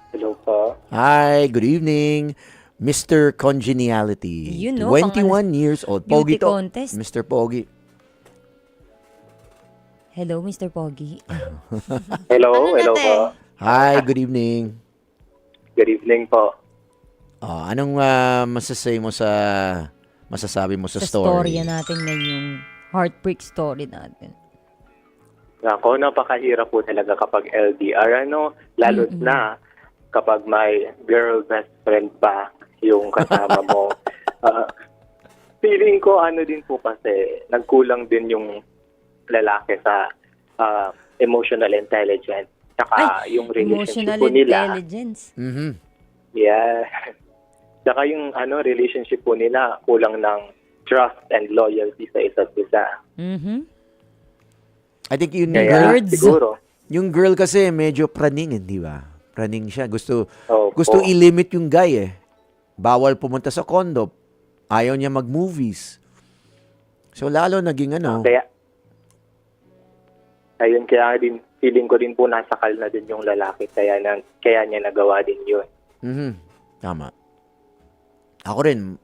Hello po. Hi, good evening. Mr. Congeniality. You know, 21 years old. Pogi beauty to. contest. Mr. Pogi. Hello, Mr. Pogi. Hello, Ano na, hello te? po. Hi, good evening. Good evening po. Anong masasabi mo sa Sa story? storya natin ngayong heartbreak story natin. Ako, napakahirap po talaga kapag LDR, lalo na kapag may girl best friend pa yung kasama mo. Ah, Feeling ko, din po kasi, nagkulang din yung lalaki sa emotional intelligence. Tsaka yung relationship Emotional po nila. intelligence. Mhm. Yeah. Tsaka yung relationship po nila, kulang ng trust and loyalty sa isa't isa. Mhm. I think yung Kaya Words. siguro, yung girl kasi medyo praning, di ba? Praning siya. Gusto Opo. i-limit yung guy eh. Bawal pumunta sa condo. Ayaw niya mag-movies. So lalo naging Kaya, ayun, kaya din, feeling ko din po nasakal na din yung lalaki. Kaya niya nagawa din yun. Mhm. Tama. Ako rin,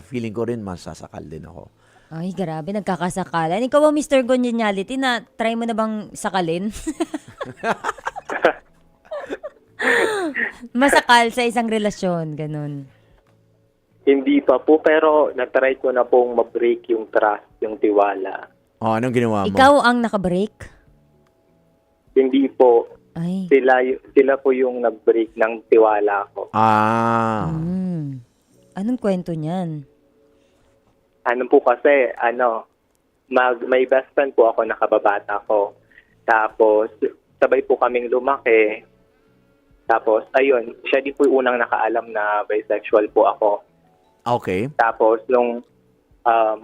feeling ko rin masasakal din ako. Ay, grabe, nagkakasakalan. Ikaw ba, Mr. Congeniality, na try mo na bang sakalin? Masakal sa isang relasyon, ganun. Hindi pa po, pero natry ko na pong ma-break yung trust, yung tiwala. Anong ginawa mo? Ikaw ang nakabreak? Hindi po, Ay. sila po yung nag-break ng tiwala ko. Anong kwento niyan? Ano po kasi, may best friend po ako, nakababata ko. Tapos, sabay po kaming lumaki. Tapos, ayun, siya din po yung unang nakaalam na bisexual po ako. Okay. Tapos, nung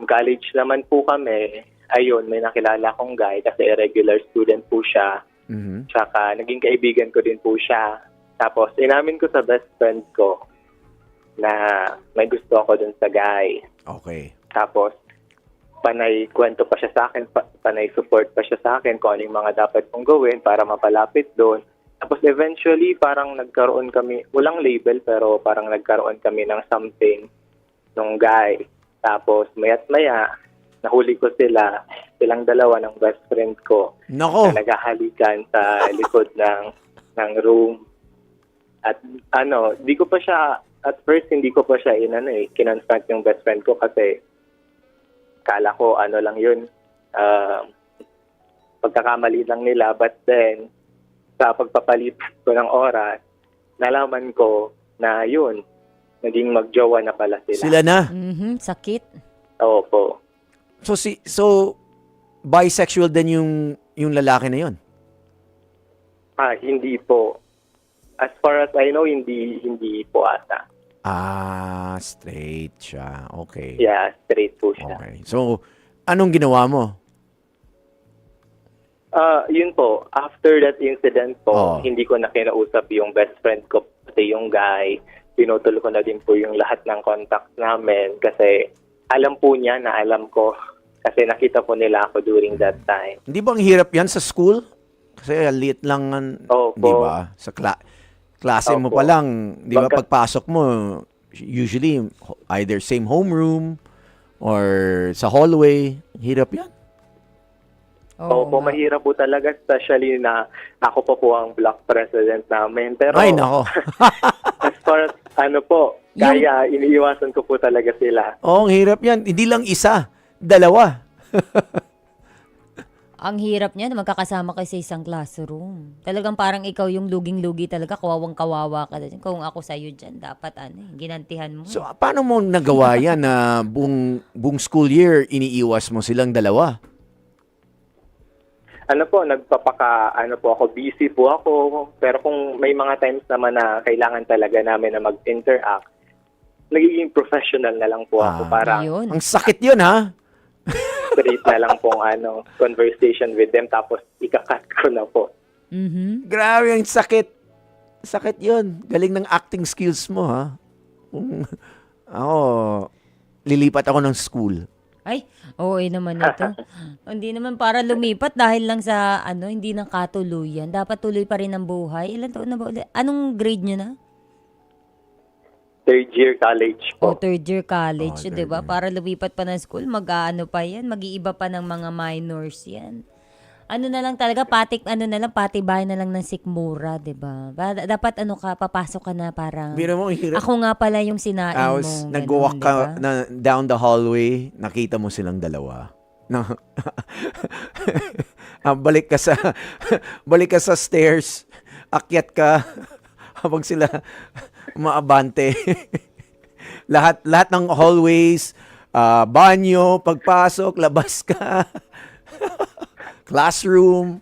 college naman po kami, ayun, may nakilala kong guy kasi irregular student po siya. Mhm. Tsaka, naging kaibigan ko din po siya. Tapos, inamin ko sa best friend ko na may gusto ako dun sa guy. Okay. Tapos, panay kwento pa siya sa akin, panay support pa siya sa akin kung ano yung mga dapat kong gawin para mapalapit doon. Tapos eventually, parang nagkaroon kami, walang label, pero parang nagkaroon kami ng something nung guy. Tapos, maya't maya, nahuli ko silang dalawa ng best friend ko Nako. na naghahalikan sa likod ng room. At di ko pa siya, at first, hindi ko pa siya kinonfront yung best friend ko kasi kala ko lang yun, pagkakamali lang nila. But then, sa pagpapalipas ko ng oras, nalaman ko na yun, naging magjowa na pala sila. Sila na. Mhm, sakit. Opo. So bisexual din yung lalaki na yun. Hindi po. As far as I know, hindi po ata. Straight siya. Okay. Yeah, straight po siya. Okay. So, anong ginawa mo? Yun po, after that incident po, Oh. hindi ko na kinausap yung best friend ko, pati yung guy. Pinutol ko na din po yung lahat ng contacts namin kasi alam po niya na alam ko kasi nakita po nila ako during that time. Hindi ba ang hirap yan sa school? Kasi liit lang, Opo. di ba? Sa klase mo Opo. pa lang, di ba? Pagka- Pagpasok mo, usually either same homeroom or sa hallway. Hirap yan. Opo, nga. mahirap po talaga, especially na ako pa po ang block president namin. Pero Ay, nako. as far as kaya iniiwasan ko po talaga sila. Oo, ang hirap yan. Hindi lang isa, dalawa. Ang hirap niya na magkakasama kayo sa isang classroom. Talagang parang ikaw yung luging-lugi talaga, kawawang-kawawa ka din. Kung ako sa'yo dyan, dapat ginantihan mo. So, paano mo nagawa yan na buong school year, iniiwas mo silang dalawa? Ako, busy po ako. Pero kung may mga times naman na kailangan talaga namin na mag-interact, nagiging professional na lang po ako. Parang Yun. Ang sakit yun, ha? straight na lang pong conversation with them, tapos ikakat ko na po. Mhm. Grabe, ang sakit. Sakit yun. Galing ng acting skills mo, ha? Ako, lilipat ako ng school. Ay, oo naman ito. Hindi naman para lumipat dahil lang sa hindi na katuluyan. Dapat tuloy pa rin ang buhay. Ilan taon na ba ulit? Anong grade nyo na? Third year college O, po. third year college, Oh, di ba? third year. Para lumipat pa ng school, mag-aano pa yan, mag-iiba pa ng mga minors yan. Ano na lang talaga, patibahay na lang ng sikmura, di ba? Dapat papasok ka na parang, Biro mo, ang hirap. ako nga pala yung sinain mo. Tapos, ganun, nag-walk di ka ba? down the hallway, nakita mo silang dalawa. No. Balik ka sa balik ka sa stairs, akyat ka habang sila maabante. lahat ng hallways, banyo, pagpasok, labas ka. Classroom.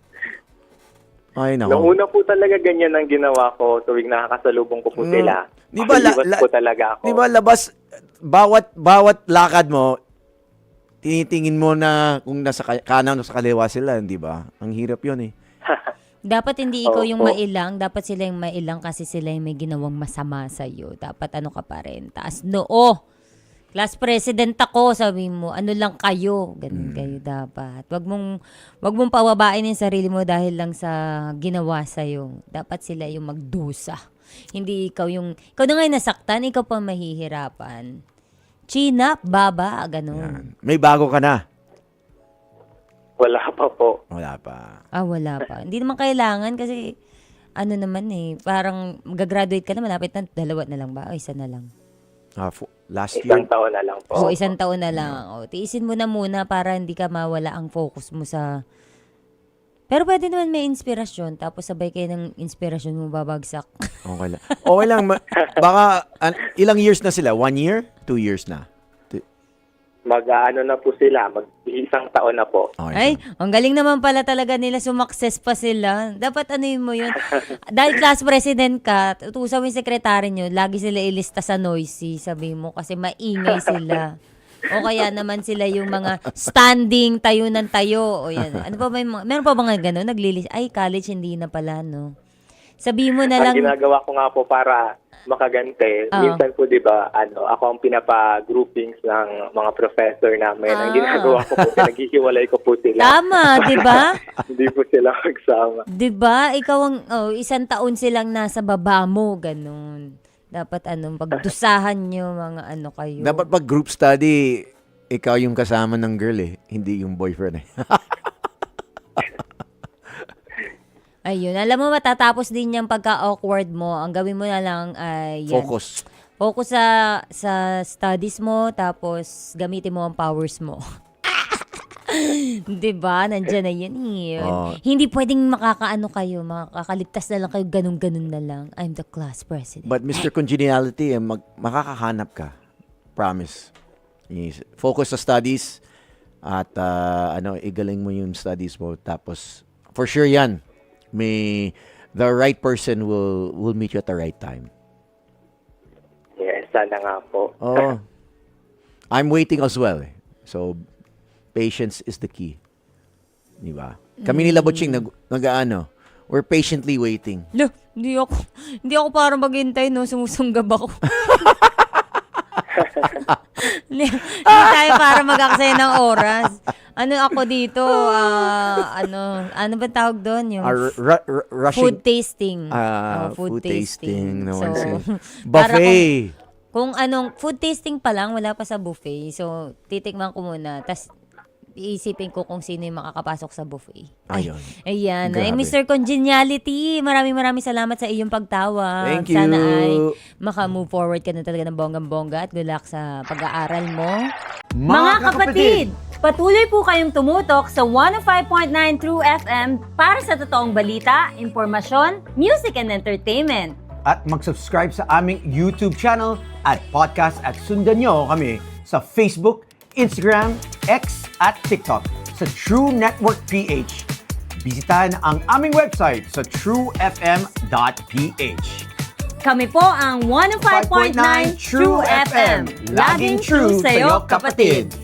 Ay, Noong nako. una po talaga ganyan ang ginawa ko tuwing nakakasalubong ko po sila. Di ba, Iwas po talaga ako. Di ba labas, bawat lakad mo, tinitingin mo na kung nasa kanan o sa kaliwa sila, di ba? Ang hirap yun eh. Dapat hindi ikaw yung Opo. mailang, dapat sila yung mailang kasi sila yung may ginawang masama sa'yo. Dapat ka pa rin. Taas noo. Class president ako, sabi mo, ano lang kayo. Ganun kayo dapat. Wag mong pawabain yung sarili mo dahil lang sa ginawa sa'yo. Dapat sila yung magdusa. Hindi ikaw na nga yung nasaktan, ikaw pa mahihirapan. Chin up, baba, ganun. Yan. May bago ka na. Wala pa po. Wala pa. Wala pa. Hindi naman kailangan kasi naman parang magagraduate ka na, malapit na, 2 na lang ba? O 1 na lang. Last Isang year. taon na lang po. O 1 taon na lang. O, tiisin mo na muna para hindi ka mawala ang focus mo sa... Pero pwede naman may inspirasyon, tapos sabay kayo ng inspirasyon mo babagsak. Okay lang. Okay lang. Baka ilang years na sila? 1 year? 2 years na? Mag-ano na po sila, mag-isang taon na po. Okay. Ay, ang galing naman pala talaga nila, sumakses pa sila. Dapat mo yun. Dahil class president ka, utusan mo yung sekretary nyo, lagi sila ilista sa noisy, sabi mo, kasi maingay sila. O kaya naman sila yung mga standing, tayo ng tayo. O yan. Ano pa ba meron pa ba nga gano'n? Ay, college hindi na pala, no? Sabi mo na lang. Ang ginagawa ko nga po para makagante, minsan po 'di ba, ako ang pinapa-groupings ng mga professor namin. Ang ginagawa ko po, naghihiwalay ko po sila. Tama, di ba? Hindi po sila magsama. Di ba? Ikaw ang 1 taon silang nasa baba mo, ganun. Dapat pagdusahan nyo, mga kayo. Dapat pag group study, ikaw yung kasama ng girl eh. Hindi yung boyfriend eh. Ayun. Alam mo, matatapos din yung pagka-awkward mo. Ang gawin mo na lang ay yan. Focus. Focus sa studies mo, tapos gamitin mo ang powers mo. Diba? Nandiyan na yun eh. Oh. Hindi pwedeng kayo, makakaligtas na lang kayo, ganun-ganun na lang. I'm the class president. But Mr. Congeniality, makakahanap ka. Promise. Yes. Focus sa studies at igaling mo yung studies mo. Tapos, for sure yan, the right person will meet you at the right time. Yes, sana nga po. Oh. I'm waiting as well. So, patience is the key. Di ba? Kami nila Butching, we're patiently waiting. Hindi ako para maghintay, no? Sumusunggab ako. Hindi tayo para mag-aksaya ng oras. Ako dito, ano ba tawag doon? Yung Rushing. food tasting. Food tasting. No one So, says. para Buffet. Kung anong, food tasting pa lang, wala pa sa buffet. So, titikman ko muna. Tapos, iisipin ko kung sino yung makakapasok sa buffet. Ayun. Ayan. Ay, Grabe. Mr. Congeniality, maraming salamat sa iyong pagtawag. Thank you. Sana ay maka-move forward ka na talaga ng bonggang-bongga at good luck sa pag-aaral mo. Mga kapatid, patuloy po kayong tumutok sa 105.9 True FM para sa totoong balita, impormasyon, music and entertainment. At mag-subscribe sa aming YouTube channel at podcast at sundan nyo kami sa Facebook, Instagram, X at TikTok sa True Network PH. Bisitahin ang aming website sa truefm.ph. Kami po ang 105.9 True FM. Laging true sa'yo, kapatid.